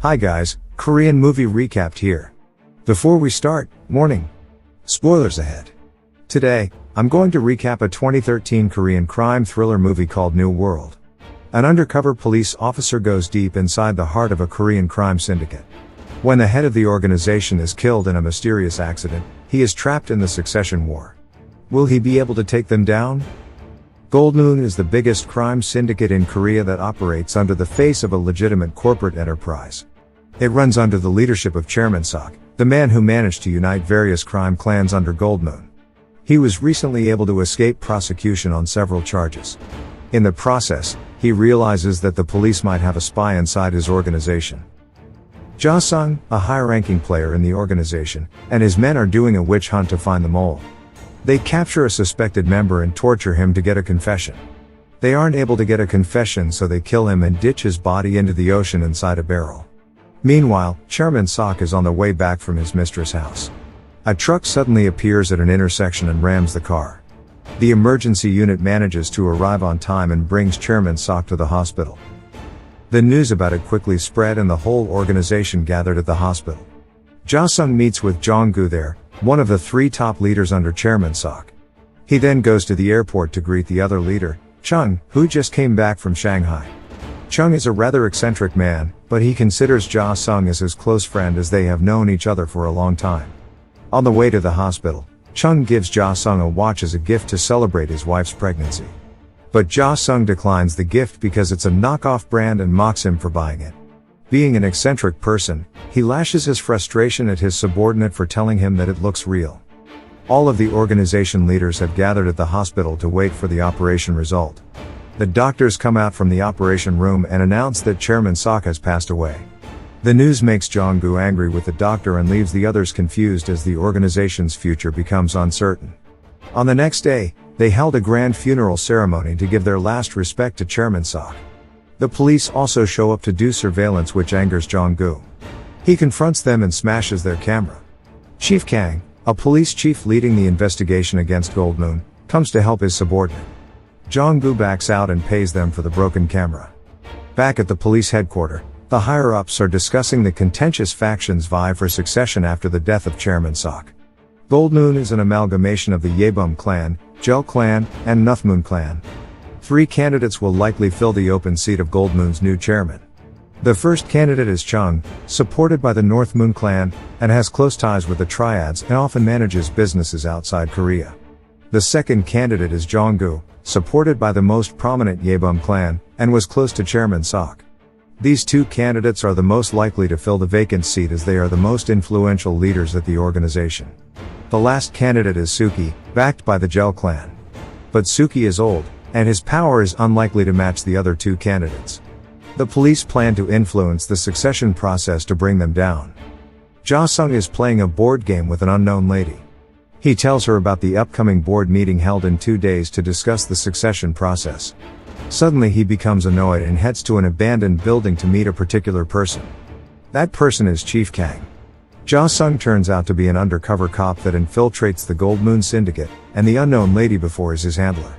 Hi guys, Korean movie recapped here. Before we start, warning. Spoilers ahead. Today, I'm going to recap a 2013 Korean crime thriller movie called New World. An undercover police officer goes deep inside the heart of a Korean crime syndicate. When the head of the organization is killed in a mysterious accident, he is trapped in the succession war. Will he be able to take them down? Goldmoon is the biggest crime syndicate in Korea that operates under the face of a legitimate corporate enterprise. It runs under the leadership of Chairman Sok, the man who managed to unite various crime clans under Goldmoon. He was recently able to escape prosecution on several charges. In the process, he realizes that the police might have a spy inside his organization. Ja-sung, a high-ranking player in the organization, and his men are doing a witch hunt to find the mole. They capture a suspected member and torture him to get a confession. They aren't able to get a confession, so they kill him and ditch his body into the ocean inside a barrel. Meanwhile, Chairman Sok is on the way back from his mistress' house. A truck suddenly appears at an intersection and rams the car. The emergency unit manages to arrive on time and brings Chairman Sok to the hospital. The news about it quickly spread and the whole organization gathered at the hospital. Ja-sung meets with Jong-gu there, one of the 3 top leaders under Chairman Sok. He then goes to the airport to greet the other leader, Chung, who just came back from Shanghai. Chung is a rather eccentric man, but he considers Ja-sung as his close friend as they have known each other for a long time. On the way to the hospital, Chung gives Ja-sung a watch as a gift to celebrate his wife's pregnancy. But Ja-sung declines the gift because it's a knockoff brand and mocks him for buying it. Being an eccentric person, he lashes his frustration at his subordinate for telling him that it looks real. All of the organization leaders have gathered at the hospital to wait for the operation result. The doctors come out from the operation room and announce that Chairman Sok has passed away. The news makes Jong-gu angry with the doctor and leaves the others confused as the organization's future becomes uncertain. On the next day, they held a grand funeral ceremony to give their last respect to Chairman Sok. The police also show up to do surveillance, which angers Jong-gu. He confronts them and smashes their camera. Chief Kang, a police chief leading the investigation against Goldmoon, comes to help his subordinate. Jong-gu backs out and pays them for the broken camera. Back at the police headquarters, the higher-ups are discussing the contentious factions vie for succession after the death of Chairman Sok. Goldmoon is an amalgamation of the Yebum clan, Jel clan, and Nuthmoon clan. 3 candidates will likely fill the open seat of Goldmoon's new chairman. The first candidate is Chung, supported by the Northmoon clan, and has close ties with the Triads and often manages businesses outside Korea. The second candidate is Jong-gu, supported by the most prominent Yebum clan, and was close to Chairman Sok. These 2 candidates are the most likely to fill the vacant seat as they are the most influential leaders at the organization. The last candidate is Suki, backed by the Jel clan. But Suki is old, and his power is unlikely to match the other 2 candidates. The police plan to influence the succession process to bring them down. Ja-sung is playing a board game with an unknown lady. He tells her about the upcoming board meeting held in 2 days to discuss the succession process. Suddenly he becomes annoyed and heads to an abandoned building to meet a particular person. That person is Chief Kang. Ja-sung turns out to be an undercover cop that infiltrates the Goldmoon syndicate, and the unknown lady before is his handler.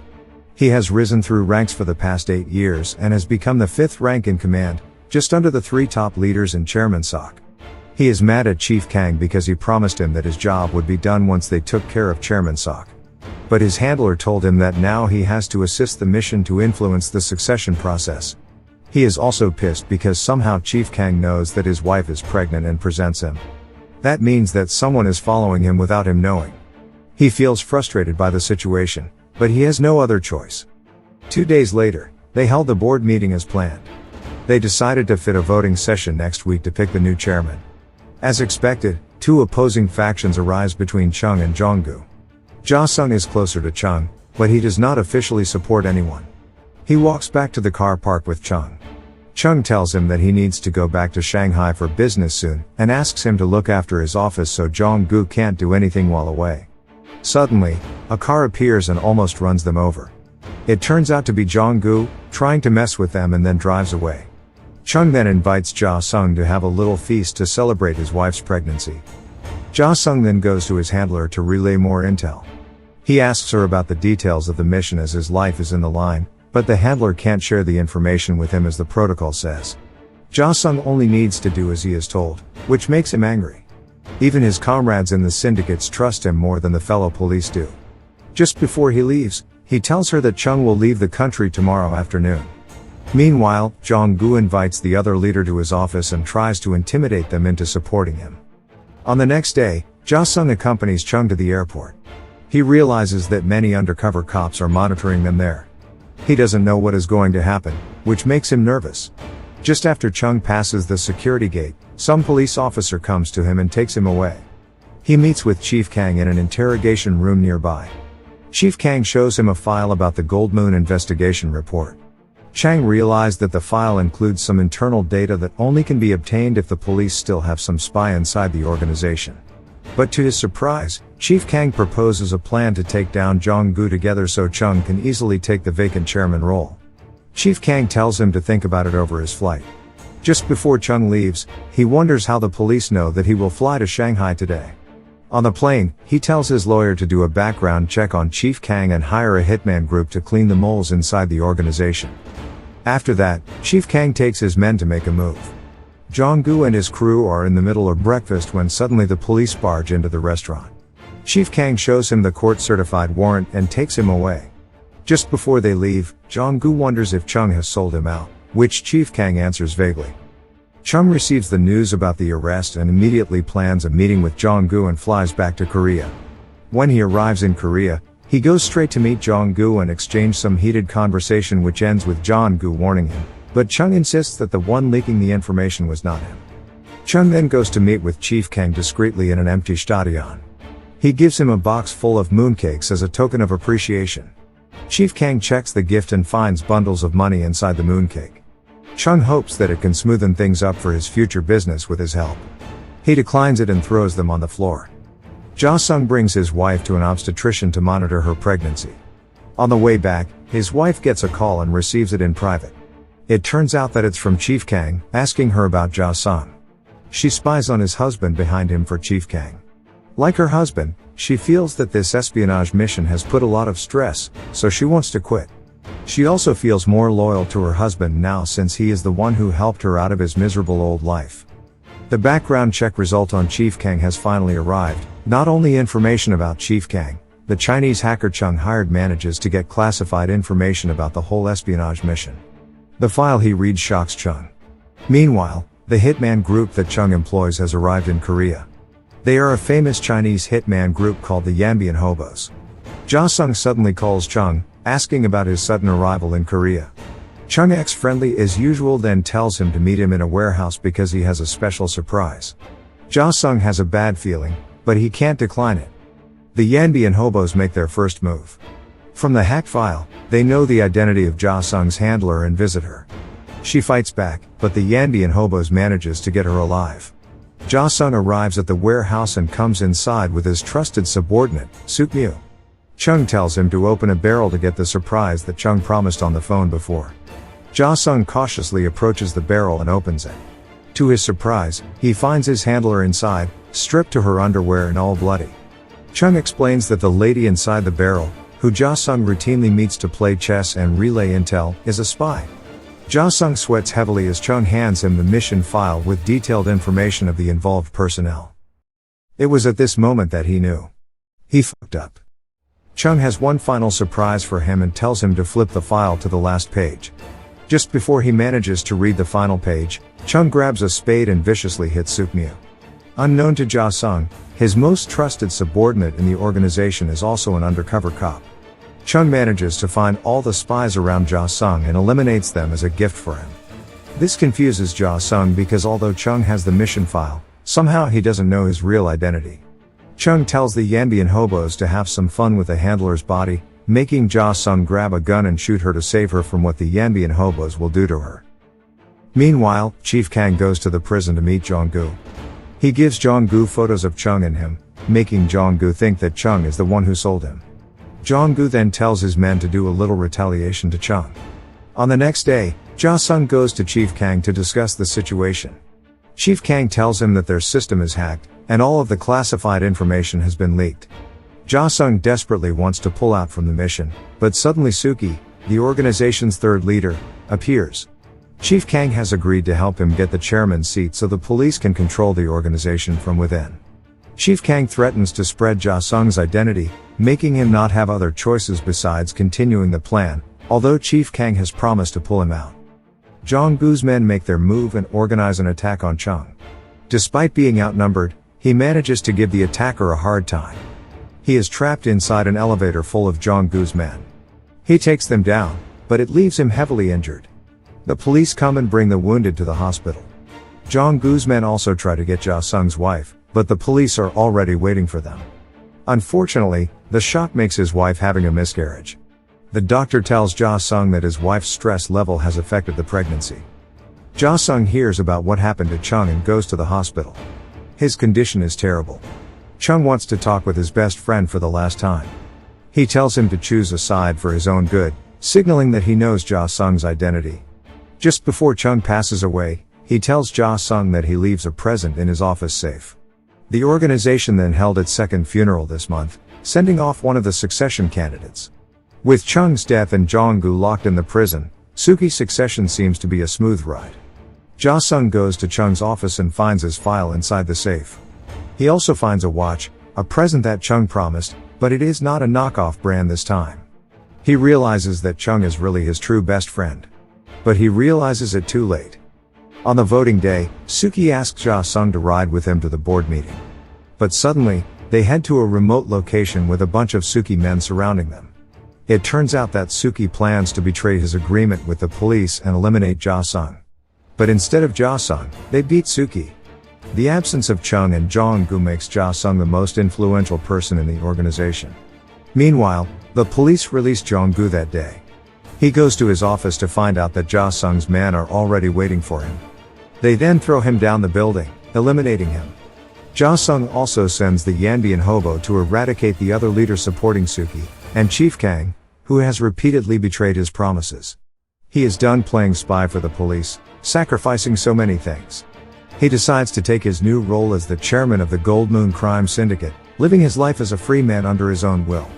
He has risen through ranks for the past 8 years and has become the 5th rank in command, just under the 3 top leaders and Chairman Sok. He is mad at Chief Kang because he promised him that his job would be done once they took care of Chairman Sok. But his handler told him that now he has to assist the mission to influence the succession process. He is also pissed because somehow Chief Kang knows that his wife is pregnant and presents him. That means that someone is following him without him knowing. He feels frustrated by the situation, but he has no other choice. 2 days later, they held the board meeting as planned. They decided to fit a voting session next week to pick the new chairman. As expected, 2 opposing factions arise between Chung and Jong-gu. Ja-sung is closer to Chung, but he does not officially support anyone. He walks back to the car park with Chung. Chung tells him that he needs to go back to Shanghai for business soon, and asks him to look after his office so Jong-gu can't do anything while away. Suddenly, a car appears and almost runs them over. It turns out to be Jong-gu, trying to mess with them and then drives away. Chung then invites Ja-sung to have a little feast to celebrate his wife's pregnancy. Ja-sung then goes to his handler to relay more intel. He asks her about the details of the mission as his life is in the line, but the handler can't share the information with him as the protocol says. Ja Sung only needs to do as he is told, which makes him angry. Even his comrades in the syndicates trust him more than the fellow police do. Just before he leaves, he tells her that Chung will leave the country tomorrow afternoon. Meanwhile, Jong-gu invites the other leader to his office and tries to intimidate them into supporting him. On the next day, Ja Sung accompanies Chung to the airport. He realizes that many undercover cops are monitoring them there. He doesn't know what is going to happen, which makes him nervous. Just after Chung passes the security gate, some police officer comes to him and takes him away. He meets with Chief Kang in an interrogation room nearby. Chief Kang shows him a file about the Gold Moon investigation report. Chang realized that the file includes some internal data that only can be obtained if the police still have some spy inside the organization. But to his surprise, Chief Kang proposes a plan to take down Jong-gu together so Chung can easily take the vacant chairman role. Chief Kang tells him to think about it over his flight. Just before Chung leaves, he wonders how the police know that he will fly to Shanghai today. On the plane, he tells his lawyer to do a background check on Chief Kang and hire a hitman group to clean the moles inside the organization. After that, Chief Kang takes his men to make a move. Jong-gu and his crew are in the middle of breakfast when suddenly the police barge into the restaurant. Chief Kang shows him the court-certified warrant and takes him away. Just before they leave, Jong-gu wonders if Chung has sold him out, which Chief Kang answers vaguely. Chung receives the news about the arrest and immediately plans a meeting with Jong-gu and flies back to Korea. When he arrives in Korea, he goes straight to meet Jong-gu and exchange some heated conversation which ends with Jong-gu warning him, but Chung insists that the one leaking the information was not him. Chung then goes to meet with Chief Kang discreetly in an empty stadion. He gives him a box full of mooncakes as a token of appreciation. Chief Kang checks the gift and finds bundles of money inside the mooncake. Chung hopes that it can smoothen things up for his future business with his help. He declines it and throws them on the floor. Ja Sung brings his wife to an obstetrician to monitor her pregnancy. On the way back, his wife gets a call and receives it in private. It turns out that it's from Chief Kang, asking her about Ja Sung. She spies on his husband behind him for Chief Kang. Like her husband, she feels that this espionage mission has put a lot of stress, so she wants to quit. She also feels more loyal to her husband now since he is the one who helped her out of his miserable old life. The background check result on Chief Kang has finally arrived. Not only information about Chief Kang, the Chinese hacker Chung hired manages to get classified information about the whole espionage mission. The file he reads shocks Chung. Meanwhile, the hitman group that Chung employs has arrived in Korea. They are a famous Chinese hitman group called the Lv1 Hobos. Ja Sung suddenly calls Chung, asking about his sudden arrival in Korea. Chung acts friendly as usual, then tells him to meet him in a warehouse because he has a special surprise. Ja Sung has a bad feeling, but he can't decline it. The Lv1 Hobos make their first move. From the hacked file, they know the identity of Ja Sung's handler and visit her. She fights back, but the Lv1 Hobos manages to get her alive. Ja Sung arrives at the warehouse and comes inside with his trusted subordinate, Suk-mu. Chung tells him to open a barrel to get the surprise that Chung promised on the phone before. Ja Sung cautiously approaches the barrel and opens it. To his surprise, he finds his handler inside, stripped to her underwear and all bloody. Chung explains that the lady inside the barrel, who Ja Sung routinely meets to play chess and relay intel, is a spy. Ja Sung sweats heavily as Chung hands him the mission file with detailed information of the involved personnel. It was at this moment that he knew. He fucked up. Chung has one final surprise for him and tells him to flip the file to the last page. Just before he manages to read the final page, Chung grabs a spade and viciously hits Suk-mu. Unknown to Ja Sung, his most trusted subordinate in the organization is also an undercover cop. Chung manages to find all the spies around Ja Sung and eliminates them as a gift for him. This confuses Ja Sung because although Chung has the mission file, somehow he doesn't know his real identity. Chung tells the Lv1 Hobos to have some fun with the handler's body, making Ja Sung grab a gun and shoot her to save her from what the Lv1 Hobos will do to her. Meanwhile, Chief Kang goes to the prison to meet Jong-gu. He gives Jong-gu photos of Chung and him, making Jong-gu think that Chung is the one who sold him. Jong-gu then tells his men to do a little retaliation to Chung. On the next day, Ja Sung goes to Chief Kang to discuss the situation. Chief Kang tells him that their system is hacked, and all of the classified information has been leaked. Ja Sung desperately wants to pull out from the mission, but suddenly Suki, the organization's third leader, appears. Chief Kang has agreed to help him get the chairman's seat so the police can control the organization from within. Chief Kang threatens to spread Ja Sung's identity, making him not have other choices besides continuing the plan, although Chief Kang has promised to pull him out. Jong-goo's men make their move and organize an attack on Chung. Despite being outnumbered, he manages to give the attacker a hard time. He is trapped inside an elevator full of Jong-goo's men. He takes them down, but it leaves him heavily injured. The police come and bring the wounded to the hospital. Jong-goo's men also try to get Ja Sung's wife, but the police are already waiting for them. Unfortunately, the shock makes his wife having a miscarriage. The doctor tells Ja Sung that his wife's stress level has affected the pregnancy. Ja Sung hears about what happened to Chung and goes to the hospital. His condition is terrible. Chung wants to talk with his best friend for the last time. He tells him to choose a side for his own good, signaling that he knows Ja Sung's identity. Just before Chung passes away, he tells Ja Sung that he leaves a present in his office safe. The organization then held its second funeral this month, sending off one of the succession candidates. With Chung's death and Jong-goo locked in the prison, Suki's succession seems to be a smooth ride. Ja Sung goes to Chung's office and finds his file inside the safe. He also finds a watch, a present that Chung promised, but it is not a knockoff brand this time. He realizes that Chung is really his true best friend. But he realizes it too late. On the voting day, Suki asks Ja Sung to ride with him to the board meeting. But suddenly, they head to a remote location with a bunch of Suki men surrounding them. It turns out that Suki plans to betray his agreement with the police and eliminate Ja Sung. But instead of Ja Sung, they beat Suki. The absence of Chung and Jong-goo makes Ja Sung the most influential person in the organization. Meanwhile, the police release Jong-goo that day. He goes to his office to find out that Ja Sung's men are already waiting for him. They then throw him down the building, eliminating him. Ja Sung also sends the Yanbian hobo to eradicate the other leaders supporting Suki, and Chief Kang, who has repeatedly betrayed his promises. He is done playing spy for the police, sacrificing so many things. He decides to take his new role as the chairman of the Gold Moon Crime Syndicate, living his life as a free man under his own will.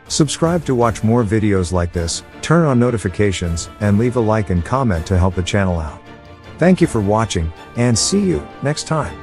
Subscribe to watch more videos like this, turn on notifications, and leave a like and comment to help the channel out. Thank you for watching, and see you next time.